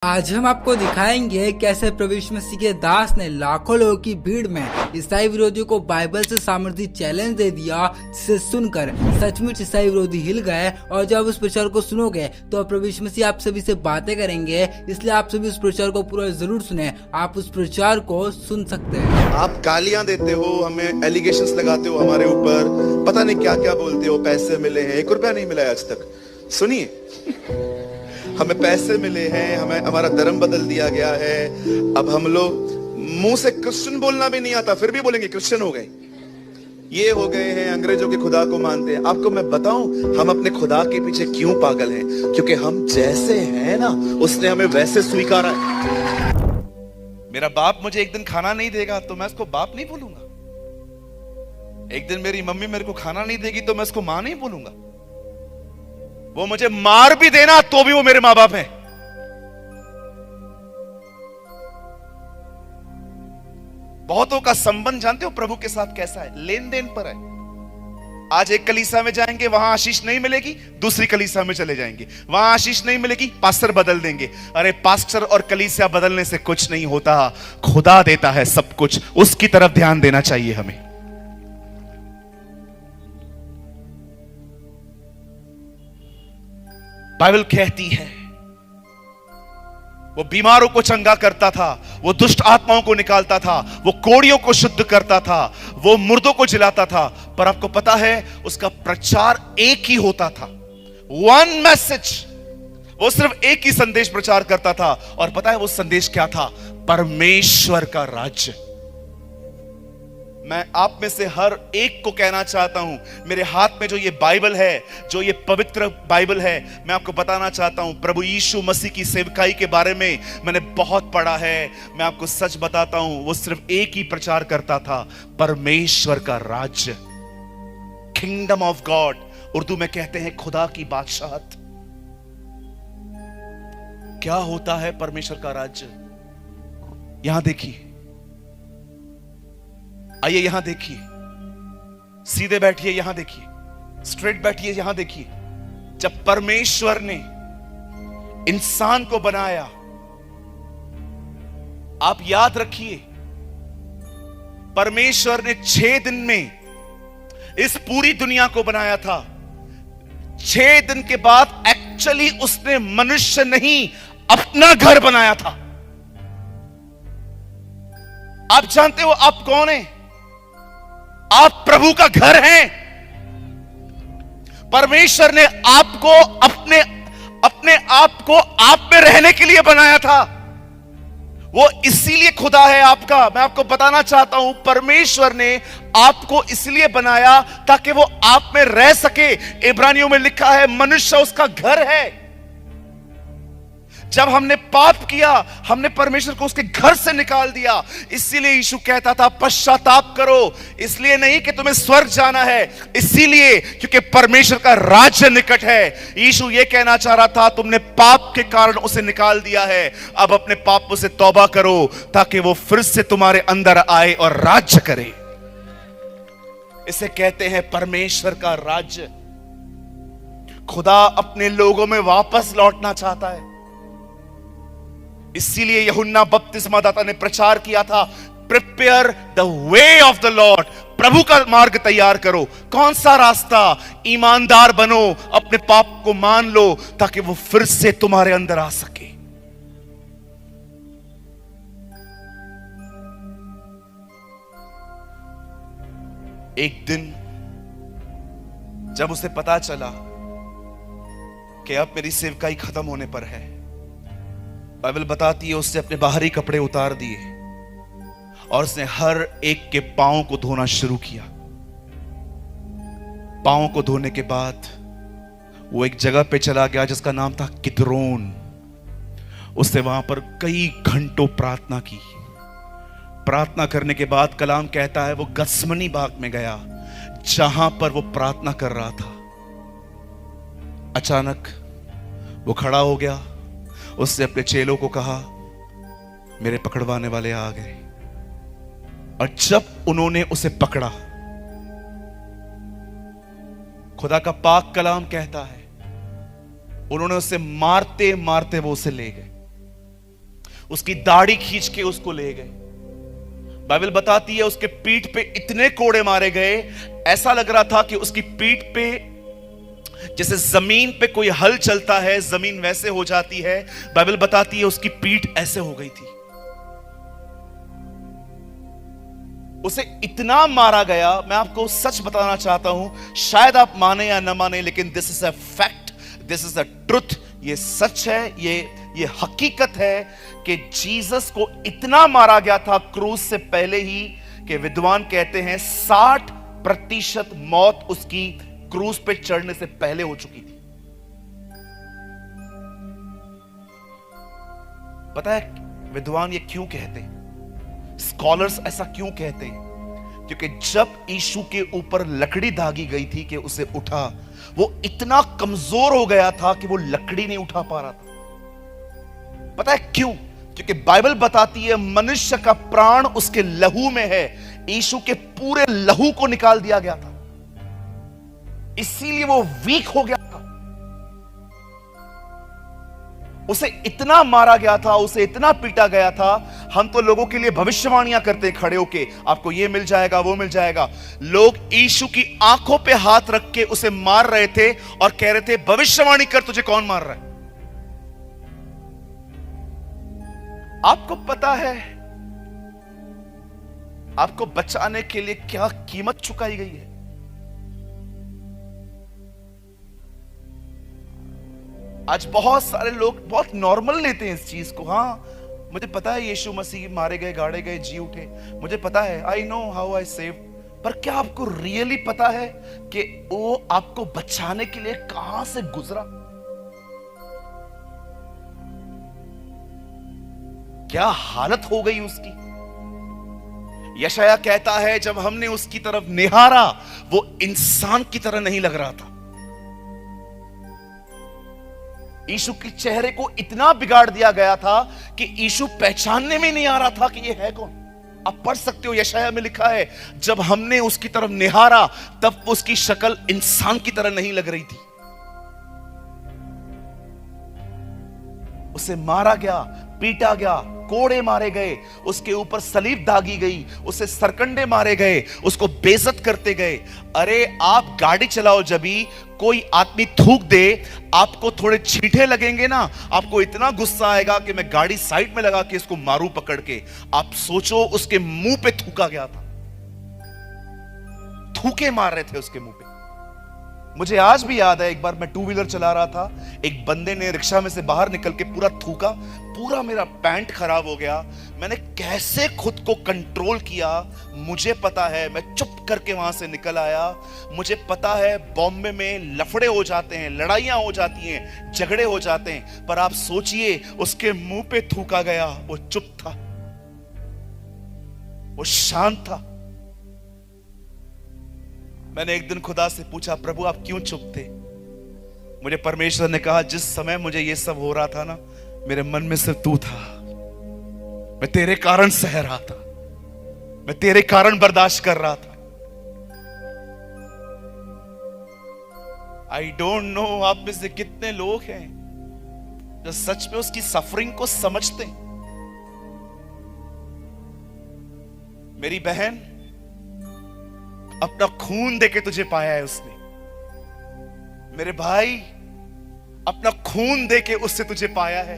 आज हम आपको दिखाएंगे कैसे प्रभु यीशु मसीह के दास ने लाखों लोगों की भीड़ में ईसाई विरोधियों को बाइबल से सामर्थ्य चैलेंज दे दिया, जिसे सुनकर सचमुच ईसाई विरोधी हिल गए। और जब उस प्रचार को सुनोगे तो प्रभु यीशु मसीह आप सभी से बातें करेंगे, इसलिए आप सभी उस प्रचार को पूरा जरूर सुने। आप उस प्रचार को सुन सकते हैं। आप गालियां देते हो, हमें एलिगेशंस लगाते हो हमारे ऊपर, पता नहीं क्या क्या बोलते हो। पैसे मिले हैं, 1 रुपया नहीं मिला है आज तक। सुनिए, हमें पैसे मिले हैं, हमें हमारा धर्म बदल दिया गया है। अब हम लोग मुंह से क्रिश्चियन बोलना भी नहीं आता, फिर भी बोलेंगे क्रिश्चियन हो गए, ये हो गए हैं, अंग्रेजों के खुदा को मानते हैं। आपको मैं बताऊं हम अपने खुदा के पीछे क्यों पागल हैं? क्योंकि हम जैसे हैं ना, उसने हमें वैसे स्वीकारा है। मेरा बाप मुझे एक दिन खाना नहीं देगा तो मैं उसको बाप नहीं बोलूंगा। एक दिन मेरी मम्मी मेरे को खाना नहीं देगी तो मैं उसको मां नहीं बोलूंगा। वो मुझे मार भी देना तो भी वो मेरे मां बाप हैं। बहुतों का संबंध जानते हो प्रभु के साथ कैसा है? लेन देन पर है। आज एक कलीसिया में जाएंगे, वहां आशीष नहीं मिलेगी, दूसरी कलीसिया में चले जाएंगे, वहां आशीष नहीं मिलेगी, पास्टर बदल देंगे। अरे पास्टर और कलीसिया बदलने से कुछ नहीं होता, खुदा देता है सब कुछ, उसकी तरफ ध्यान देना चाहिए हमें। बाइबल कहती है वो बीमारों को चंगा करता था, वो दुष्ट आत्माओं को निकालता था, वो कोड़ियों को शुद्ध करता था, वो मुर्दों को जिलाता था। पर आपको पता है उसका प्रचार एक ही होता था, वन मैसेज। वो सिर्फ एक ही संदेश प्रचार करता था। और पता है वो संदेश क्या था? परमेश्वर का राज्य। मैं आप में से हर एक को कहना चाहता हूं, मेरे हाथ में जो ये बाइबल है, जो ये पवित्र बाइबल है, मैं आपको बताना चाहता हूं प्रभु यीशु मसीह की सेवकाई के बारे में मैंने बहुत पढ़ा है। मैं आपको सच बताता हूं, वो सिर्फ एक ही प्रचार करता था, परमेश्वर का राज्य, किंगडम ऑफ गॉड। उर्दू में कहते हैं खुदा की बादशाहत। क्या होता है परमेश्वर का राज्य? यहां देखिए, आइए यहां देखिए, सीधे बैठिए, यहां देखिए, स्ट्रेट बैठिए, यहां देखिए। जब परमेश्वर ने इंसान को बनाया, आप याद रखिए, परमेश्वर ने 6 दिन में इस पूरी दुनिया को बनाया था। 6 दिन के बाद एक्चुअली उसने मनुष्य नहीं, अपना घर बनाया था। आप जानते हो आप कौन है? आप प्रभु का घर हैं। परमेश्वर ने आपको अपने आप को आप में रहने के लिए बनाया था। वो इसीलिए खुदा है आपका। मैं आपको बताना चाहता हूं, परमेश्वर ने आपको इसलिए बनाया ताकि वो आप में रह सके। इब्रानियों में लिखा है मनुष्य उसका घर है। जब हमने पाप किया, हमने परमेश्वर को उसके घर से निकाल दिया। इसीलिए यीशु कहता था पश्चाताप करो। इसलिए नहीं कि तुम्हें स्वर्ग जाना है, इसीलिए क्योंकि परमेश्वर का राज्य निकट है। यीशु ये कहना चाह रहा था तुमने पाप के कारण उसे निकाल दिया है, अब अपने पापों से तौबा करो ताकि वो फिर से तुम्हारे अंदर आए और राज्य करे। इसे कहते हैं परमेश्वर का राज्य। खुदा अपने लोगों में वापस लौटना चाहता है। इसीलिए यूहन्ना बपतिस्मादाता ने प्रचार किया था, prepare the way of the Lord, प्रभु का मार्ग तैयार करो। कौन सा रास्ता? ईमानदार बनो, अपने पाप को मान लो ताकि वो फिर से तुम्हारे अंदर आ सके। एक दिन जब उसे पता चला कि अब मेरी सेवकाई खत्म होने पर है, बाइबल बताती है उसने अपने बाहरी कपड़े उतार दिए और उसने हर एक के पांव को धोना शुरू किया। पांव को धोने के बाद वो एक जगह पे चला गया जिसका नाम था किद्रोन। उसने वहां पर कई घंटों प्रार्थना की। प्रार्थना करने के बाद कलाम कहता है वो गत्समनी बाग में गया जहां पर वो प्रार्थना कर रहा था। अचानक वो खड़ा हो गया। उसने अपने चेलों को कहा मेरे पकड़वाने वाले आ गए। और जब उन्होंने उसे पकड़ा, खुदा का पाक कलाम कहता है उन्होंने उसे मारते मारते वो उसे ले गए। उसकी दाढ़ी खींच के उसको ले गए। बाइबल बताती है उसके पीठ पे इतने कोड़े मारे गए, ऐसा लग रहा था कि उसकी पीठ पे जैसे जमीन पे कोई हल चलता है, जमीन वैसे हो जाती है। बाइबल बताती है उसकी पीठ ऐसे हो गई थी। उसे इतना मारा गया, मैं आपको सच बताना चाहता हूं, शायद आप माने या न माने, लेकिन this is a fact, this is a truth. ये सच है, ये हकीकत है कि जीसस को इतना मारा गया था क्रूस से पहले ही कि विद्वान कहते हैं 60% मौत उसकी क्रूस पे चढ़ने से पहले हो चुकी थी। पता है विद्वान ये क्यों कहते हैं, स्कॉलर्स ऐसा क्यों कहते हैं? क्योंकि जब यीशु के ऊपर लकड़ी दागी गई थी कि उसे उठा, वो इतना कमजोर हो गया था कि वो लकड़ी नहीं उठा पा रहा था। पता है क्यों? क्योंकि बाइबल बताती है मनुष्य का प्राण उसके लहू में है। यीशु के पूरे लहू को निकाल दिया गया था, इसीलिए वो वीक हो गया था। उसे इतना मारा गया था, उसे इतना पीटा गया था। हम तो लोगों के लिए भविष्यवाणियां करते हैं खड़े होके, आपको ये मिल जाएगा, वो मिल जाएगा। लोग यीशु की आंखों पे हाथ रख के उसे मार रहे थे और कह रहे थे भविष्यवाणी कर, तुझे कौन मार रहा है? आपको पता है आपको बचाने के लिए क्या कीमत चुकाई गई है? आज बहुत सारे लोग बहुत नॉर्मल लेते हैं इस चीज को। हाँ, मुझे पता है यीशु मसीह मारे गए, गाड़े गए, जी उठे, मुझे पता है, I know how I save. पर क्या आपको रियली पता है कि वो आपको बचाने के लिए कहां से गुजरा? क्या हालत हो गई उसकी? यशाया कहता है जब हमने उसकी तरफ निहारा, वो इंसान की तरह नहीं लग रहा था। यीशु के चेहरे को इतना बिगाड़ दिया गया था कि यीशु पहचानने में नहीं आ रहा था कि ये है कौन। आप पढ़ सकते हो, यशाया में लिखा है जब हमने उसकी तरफ निहारा तब उसकी शक्ल इंसान की तरह नहीं लग रही थी। उसे मारा गया, पीटा गया, कोड़े मारे गए, उसके ऊपर सलीब दागी गई, उसे सरकंडे मारे गए, उसको बेइज्जत करते गए। अरे आप गाड़ी चलाओ, जब भी कोई आदमी थूक दे, आपको थोड़े छींटे लगेंगे ना, आपको इतना गुस्सा आएगा कि मैं गाड़ी साइड में लगा के इसको मारूं पकड़ के। आप सोचो उसके मुंह पे थूका गया था, थूके मार रहे थे उसके मुंह पे। मुझे आज भी याद है, एक बार मैं टू व्हीलर चला रहा था, एक बंदे ने रिक्शा में से बाहर निकल के पूरा थूका, पूरा मेरा पैंट खराब हो गया। मैंने कैसे खुद को कंट्रोल किया मुझे पता है, मैं चुप करके वहां से निकल आया। मुझे पता है बॉम्बे में लफड़े हो जाते हैं, लड़ाइयां हो जाती हैं, झगड़े हो जाते हैं, पर आप सोचिए उसके मुंह पे थूका गया, वो चुप था, वो शांत था। मैंने एक दिन खुदा से पूछा, प्रभु आप क्यों चुप थे? मुझे परमेश्वर ने कहा, जिस समय मुझे ये सब हो रहा था ना, मेरे मन में सिर्फ तू था। मैं तेरे कारण सह रहा था, मैं तेरे कारण बर्दाश्त कर रहा था। आई डोंट नो आप में से कितने लोग हैं जो सच में उसकी सफरिंग को समझते हैं। मेरी बहन, अपना खून देके तुझे पाया है उसने। मेरे भाई, अपना खून देके उससे तुझे पाया है।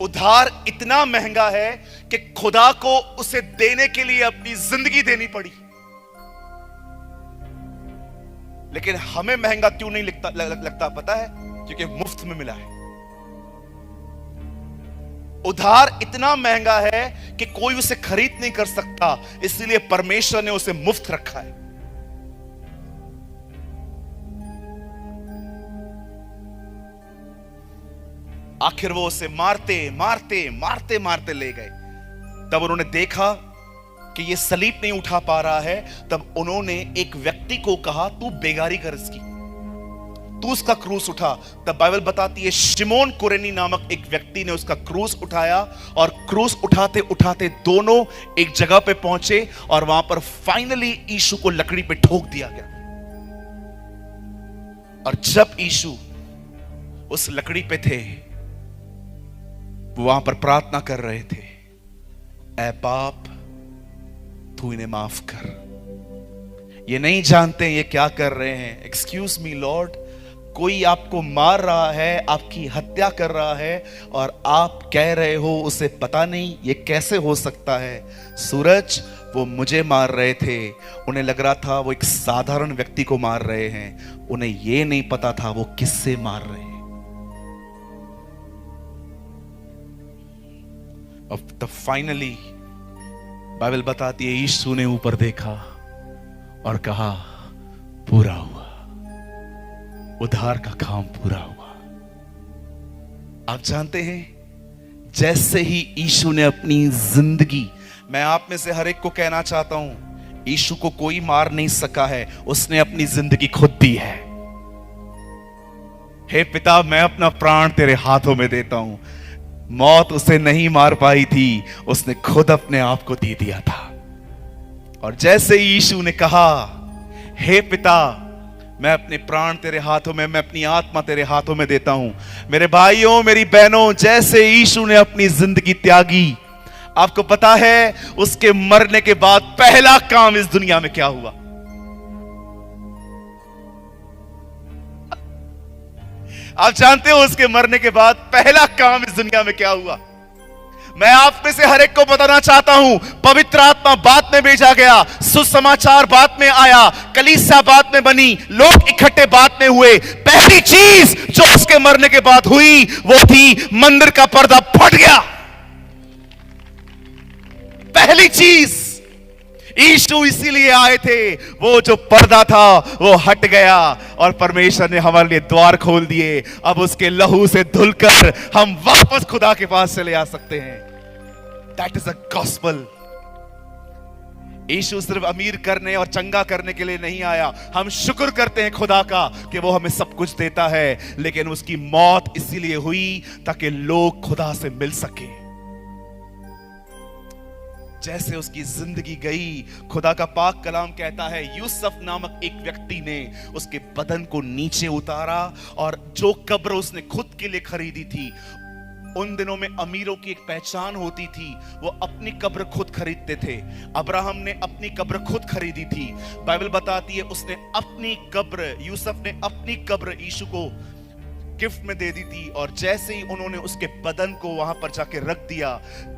उधार इतना महंगा है कि खुदा को उसे देने के लिए अपनी जिंदगी देनी पड़ी। लेकिन हमें महंगा क्यों नहीं लगता पता है? क्योंकि मुफ्त में मिला है। उधार इतना महंगा है कि कोई उसे खरीद नहीं कर सकता, इसलिए परमेश्वर ने उसे मुफ्त रखा है। आखिर वो उसे मारते मारते मारते मारते ले गए। तब उन्होंने देखा कि ये सलीब नहीं उठा पा रहा है, तब उन्होंने एक व्यक्ति को कहा, तू बेगारी कर इसकी, तू उसका क्रूस उठा। तब बाइबल बताती है शिमोन कुरेनी नामक एक व्यक्ति ने उसका क्रूस उठाया, और क्रूस उठाते उठाते दोनों एक जगह पे पहुंचे, और वहां पर फाइनली यीशु को लकड़ी पे ठोक दिया गया। और जब यीशु उस लकड़ी पे थे, वो वहां पर प्रार्थना कर रहे थे, ऐ बाप तू इन्हें माफ कर, ये नहीं जानते ये क्या कर रहे हैं। एक्सक्यूज मी लॉर्ड, कोई आपको मार रहा है, आपकी हत्या कर रहा है और आप कह रहे हो उसे पता नहीं, ये कैसे हो सकता है? सूरज, वो मुझे मार रहे थे, उन्हें लग रहा था वो एक साधारण व्यक्ति को मार रहे हैं, उन्हें ये नहीं पता था वो किससे मार रहे हैं। अब तो फाइनली बाइबल बताती है यीशु ने ऊपर देखा और कहा पूरा हुआ, उद्धार का काम पूरा हुआ। आप जानते हैं, जैसे ही यीशु ने अपनी जिंदगी, मैं आप में से हर एक को कहना चाहता हूं, यीशु को कोई मार नहीं सका है, उसने अपनी जिंदगी खुद दी है। हे पिता, मैं अपना प्राण तेरे हाथों में देता हूं। मौत उसे नहीं मार पाई थी, उसने खुद अपने आप को दे दिया था। और जैसे यीशु ने कहा, हे पिता, मैं अपने प्राण तेरे हाथों में, मैं अपनी आत्मा तेरे हाथों में देता हूं। मेरे भाइयों, मेरी बहनों, जैसे यीशु ने अपनी जिंदगी त्यागी, आपको पता है उसके मरने के बाद पहला काम इस दुनिया में क्या हुआ? आप जानते हो उसके मरने के बाद पहला काम इस दुनिया में क्या हुआ? मैं आप में से हर एक को बताना चाहता हूं, पवित्र आत्मा बाद में भेजा गया, सुसमाचार बाद में आया, कलीसिया बाद में बनी, लोग इकट्ठे बाद में हुए। पहली चीज जो उसके मरने के बाद हुई वो थी मंदिर का पर्दा फट गया। पहली चीज, यीशु इसीलिए आए थे, वो जो पर्दा था वो हट गया और परमेश्वर ने हमारे लिए द्वार खोल दिए। अब उसके लहू से धुलकर हम वापस खुदा के पास चले आ सकते हैं। That is a gospel. यीशु सिर्फ अमीर करने और चंगा करने के लिए नहीं आया। हम शुक्र करते हैं खुदा का कि वो हमें सब कुछ देता है, लेकिन उसकी मौत इसीलिए हुई ताकि लोग खुदा से मिल सके। जैसे उसकी जिंदगी गई, खुदा का पाक कलाम कहता है, यूसुफ नामक एक व्यक्ति ने उसके बदन को नीचे उतारा और जो कब्र उसने खुद के लिए खरीदी थी, उन दिनों में अमीरों की एक पहचान होती थी, वो अपनी कब्र खुद खरीदते थे। अब्राहम ने अपनी कब्र खुद खरीदी थी। बाइबल बताती है उसने अपनी कब्र, यूसुफ ने अपनी कब्र यीशु को गिफ्ट में दे दी थी। और जैसे ही उन्होंने उसके बदन को वहां पर जाके रख दिया,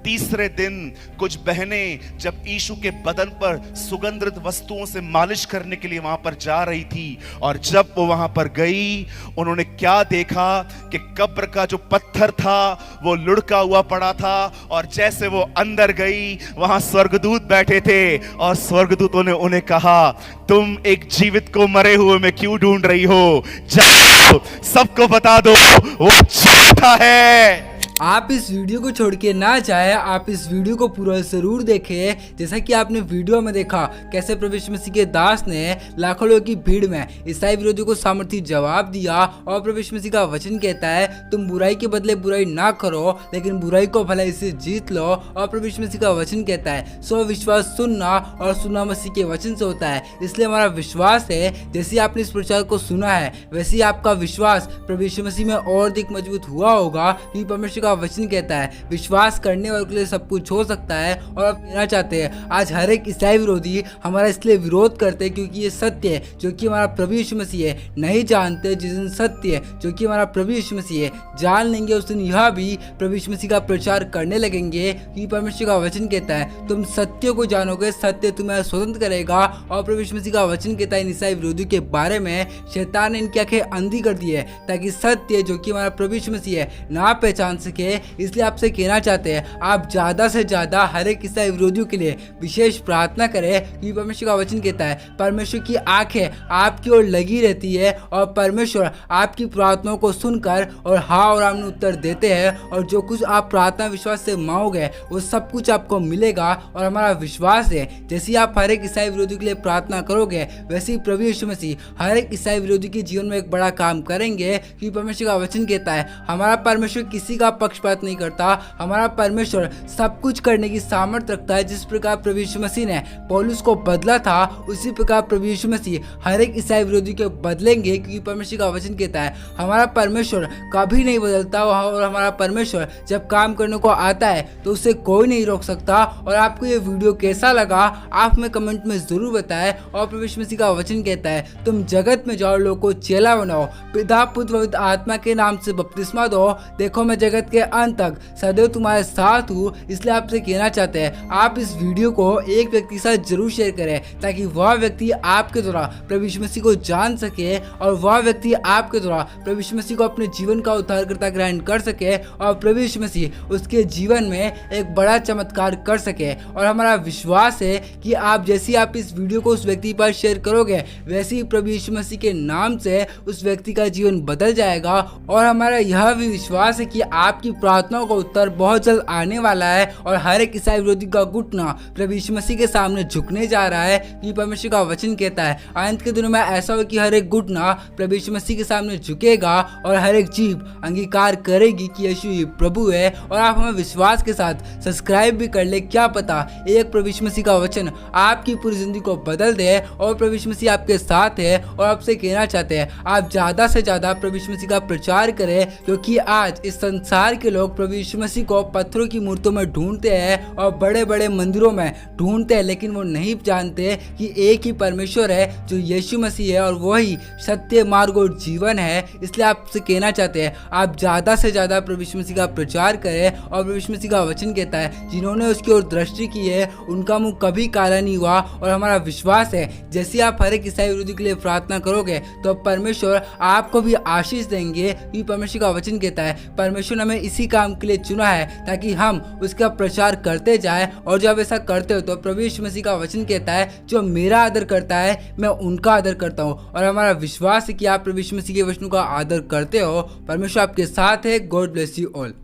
तीसरे दिन कुछ बहनें जब यीशु के बदन पर सुगंधित वस्तुओं से मालिश करने के लिए वहां पर जा रही थी, और जब वो वहां पर गई, उन्होंने क्या देखा कि कब्र का जो पत्थर था वो लुढ़का हुआ पड़ा था। और जैसे वो अंदर गई, वहां स्वर्गदूत बैठे थे और स्वर्गदूतों ने उन्हें कहा, तुम एक जीवित को मरे हुए में क्यों ढूंढ रही हो? जाओ, सबको बता दो वो झूठा है। आप इस वीडियो को छोड़ के ना जाए, आप इस वीडियो को पूरा जरूर देखें। जैसा कि आपने वीडियो में देखा कैसे प्रभु यीशु मसीह के दास ने लाखों लोगों की भीड़ में ईसाई विरोधियों को सामर्थ्य जवाब दिया। और प्रभु यीशु मसीह का वचन कहता है, तुम बुराई के बदले बुराई ना करो, लेकिन बुराई को भलाई से जीत लो। और प्रभु यीशु मसीह का वचन कहता है, सो विश्वास सुनना और सुनना मसीह के वचन से होता है। इसलिए हमारा विश्वास है, जैसे आपने इस प्रचार को सुना है वैसे ही आपका विश्वास प्रभु यीशु मसीह में और अधिक मजबूत हुआ होगा, क्योंकि परमेश्वर का वचन कहता है विश्वास करने वालों के लिए सब कुछ हो सकता है। और आप कहना चाहते हैं, आज हर एक ईसाई विरोधी हमारा इसलिए विरोध करते हैं क्योंकि ये सत्य है जो कि हमारा प्रभु यीशु मसीह है। नहीं जानते जिस दिन सत्य है जो कि हमारा प्रभु यीशु मसीह है जान लेंगे, उस दिन यह भी प्रभु यीशु मसीह का प्रचार करने लगेंगे, क्योंकि परमेश्वर का वचन कहता है तुम सत्य को जानोगे, सत्य तुम्हें स्वतंत्र करेगा। और प्रभु यीशु मसीह का वचन कहता है ईसाई विरोधी के बारे में, शैतान ने इनकी आंखें अंधी कर दी है ताकि सत्य जो कि हमारा प्रभु यीशु मसीह है ना पहचान सके। इसलिए आपसे कहना चाहते हैं, आप ज्यादा से ज्यादा हर एक ईसाई विरोधियों के लिए विशेष प्रार्थना करें, क्योंकि परमेश्वर का वचन कहता है परमेश्वर की आंखें आपकी ओर लगी रहती है और परमेश्वर आपकी प्रार्थनाओं को सुनकर और हाँ और आमीन उत्तर देते हैं। और जो कुछ आप प्रार्थना विश्वास से मांगोगे वो सब कुछ आपको मिलेगा। और हमारा विश्वास है जैसे आप हर एक ईसाई विरोधी के लिए प्रार्थना करोगे वैसे ही प्रभु यीशु मसीह हर एक ईसाई विरोधी के जीवन में एक बड़ा काम करेंगे, क्योंकि परमेश्वर का वचन कहता है हमारा परमेश्वर किसी का पक्षपात नहीं करता। हमारा परमेश्वर सब कुछ करने की सामर्थ्य रखता है। जिस प्रकार प्रभु यीशु मसीह ने पौलुस को बदला था, उसी प्रकार प्रभु यीशु मसीह हर एक ईसाई विरोधी को बदलेंगे, क्योंकि परमेश्वर का वचन कहता है हमारा परमेश्वर कभी नहीं बदलता और हमारा परमेश्वर जब काम करने को आता है तो उसे कोई नहीं रोक सकता। और आपको ये वीडियो कैसा लगा आप हमें कमेंट में जरूर बताएं। और प्रभु यीशु मसीह का वचन कहता है तुम जगत में जाओ, लोगों को चेला बनाओ, पिता पुत्र पवित्र आत्मा के नाम से बपतिस्मा दो। देखो मैं जगत के अंत तक सदैव तुम्हारे साथ हूँ। इसलिए आपसे कहना चाहते हैं आप इस वीडियो को एक व्यक्ति के साथ जरूर शेयर करें, ताकि वह व्यक्ति आपके द्वारा प्रभु यीशु मसीह को जान सके और वह व्यक्ति आपके द्वारा प्रभु यीशु मसीह को अपने जीवन का उद्धारकर्ता ग्रहण कर सके और प्रभु यीशु मसीह उसके जीवन में एक बड़ा चमत्कार कर सके। और हमारा विश्वास है कि आप जैसे आप इस वीडियो को उस व्यक्ति पर शेयर करोगे, वैसे ही प्रभु यीशु मसीह के नाम से उस व्यक्ति का जीवन बदल जाएगा। और हमारा यह भी विश्वास है कि आपकी प्रार्थनाओं का उत्तर बहुत जल्द आने वाला है और हर एक ईसाई विरोधी का घुटना प्रभु यीशु मसीह के सामने झुकने जा रहा है, कि परमेश्वर का वचन कहता है अंत के दिनों में ऐसा हो कि हर एक घुटना प्रभु यीशु मसीह के सामने झुकेगा और हर एक जीभ अंगीकार करेगी कि यीशु ही प्रभु है। और आप हमें विश्वास के साथ सब्सक्राइब भी कर ले, क्या पता एक प्रभु यीशु मसीह का वचन आपकी पूरी जिंदगी को बदल दे। और प्रभु यीशु मसीह आपके साथ है और आपसे कहना चाहते हैं आप ज्यादा से ज्यादा प्रभु यीशु मसीह का प्रचार करें, क्योंकि आज इस संसार के लोग प्रभु यीशु मसीह को पत्थरों की मूर्तों में ढूंढते हैं और बड़े बड़े मंदिरों में ढूंढते हैं, लेकिन वो नहीं जानते कि एक ही परमेश्वर है जो यीशु मसीह है और वही सत्य मार्ग और जीवन है। इसलिए आपसे कहना चाहते हैं आप ज्यादा से ज्यादा प्रभु यीशु मसीह का प्रचार करें। और प्रभु यीशु मसीह का वचन कहता है जिन्होंने उसकी ओर दृष्टि की है उनका मुंह कभी काला नहीं हुआ। और हमारा विश्वास है जैसे आप हर एक ईसाई विरोधी के लिए प्रार्थना करोगे तो परमेश्वर आपको भी आशीष देंगे, क्योंकि परमेश्वर का वचन कहता है परमेश्वर ने हमें इसी काम के लिए चुना है ताकि हम उसका प्रचार करते जाए। और जब ऐसा करते हो तो प्रभु यीशु मसीह का वचन कहता है जो मेरा आदर करता है मैं उनका आदर करता हूँ। और हमारा विश्वास है कि आप प्रभु यीशु मसीह के वचनों का आदर करते हो। परमेश्वर आपके साथ है। God bless you all.